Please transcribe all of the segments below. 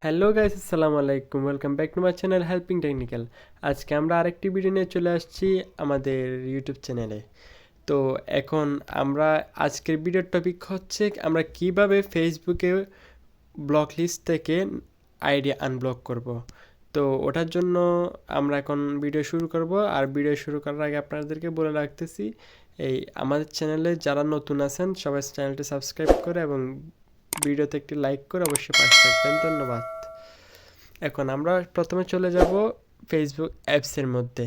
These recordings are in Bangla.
হ্যালো গাইস, আসসালামু আলাইকুম। Welcome back to my channel helping technical. আজকে আমরা আরেকটি ভিডিও নিয়ে চলে আসছি আমাদের ইউটিউব চ্যানেলে। তো এখন আমরা আজকের ভিডিওর টপিক হচ্ছে আমরা কিভাবে ফেসবুকে ব্লক লিস্ট থেকে আইডি আনব্লক করব। তো ওটার জন্য আমরা এখন ভিডিও শুরু করব। আর ভিডিও শুরু করার আগে আপনাদেরকে বলে রাখতেছি, এই আমাদের চ্যানেলে যারা নতুন আছেন সবাই চ্যানেলটি সাবস্ক্রাইব করে এবং ভিডিওতে একটি লাইক করে অবশ্যই পাশে থাকবেন। ধন্যবাদ। এখন আমরা প্রথমে চলে যাব ফেসবুক অ্যাপসের মধ্যে।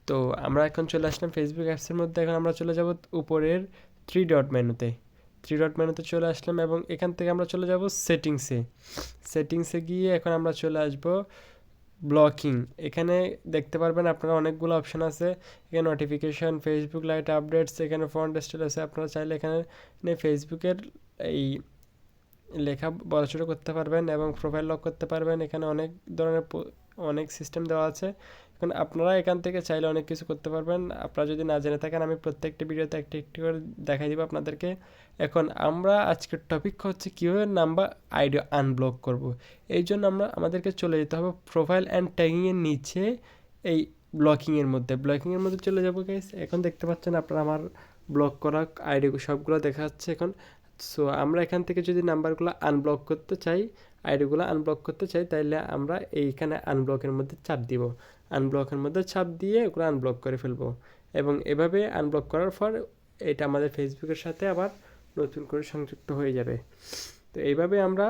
তো আমরা এখন চলে আসলাম ফেসবুক অ্যাপসের মধ্যে। এখন আমরা চলে যাব উপরের থ্রি ডট মেনুতে চলে আসলাম এবং এখান থেকে আমরা চলে যাব সেটিংসে গিয়ে এখন আমরা চলে আসব ব্লকিং। এখানে দেখতে পারবেন আপনারা অনেকগুলো অপশন আছে। এখানে নোটিফিকেশন, ফেসবুক লাইট আপডেটস, এখানে ফন্ট স্টাইল আছে। আপনারা চাইলে এখানে ফেসবুকের এই লেখা বড় করতে পারবেন এবং প্রোফাইল লক করতে পারবেন। এখানে অনেক ধরনের অনেক সিস্টেম দেওয়া আছে। এখন আপনারা এখান থেকে চাইলে অনেক কিছু করতে পারবেন। আপনারা যদি না জেনে থাকেন, আমি প্রত্যেকটি ভিডিওতে একটি একটি করে দেখাই দিব আপনাদেরকে। এখন আমরা আজকের টপিক হচ্ছে কীভাবে নাম্বার আইডি আনব্লক করব। এই জন্য আমাদেরকে চলে যেতে হবে প্রোফাইল অ্যান্ড ট্যাগিংয়ের নিচে এই ব্লকিংয়ের মধ্যে চলে যাবো গাইস। এখন দেখতে পাচ্ছেন আপনারা আমার ব্লক করা আইডি সবগুলো দেখা যাচ্ছে এখন। সো আমরা এখান থেকে যদি নাম্বারগুলো আনব্লক করতে চাই, আইডিগুলো আনব্লক করতে চাই, তাইলে আমরা এইখানে আনব্লকের মধ্যে চাপ দিব। আনব্লকের মধ্যে চাপ দিয়ে ওগুলো আনব্লক করে ফেলবো এবং এভাবে আনব্লক করার পর এটা আমাদের ফেসবুকের সাথে আবার নতুন করে সংযুক্ত হয়ে যাবে। তো এইভাবে আমরা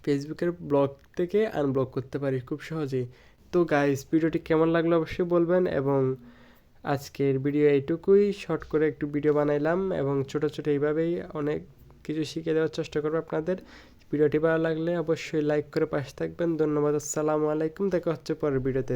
ফেসবুকের ব্লক থেকে আনব্লক করতে পারি খুব সহজেই। তো গাইস, ভিডিওটি কেমন লাগলো অবশ্যই বলবেন এবং আজকের ভিডিও এইটুকুই। শর্ট করে একটু ভিডিও বানাইলাম এবং ছোট ছোট এইভাবেই অনেক কিছু শিখে দেওয়ার চেষ্টা করবো আপনাদের। ভিডিওটি ভালো লাগলে অবশ্যই লাইক করে পাশে থাকবেন। ধন্যবাদ। আসসালামু আলাইকুম। দেখা হচ্ছে পরের ভিডিওতে।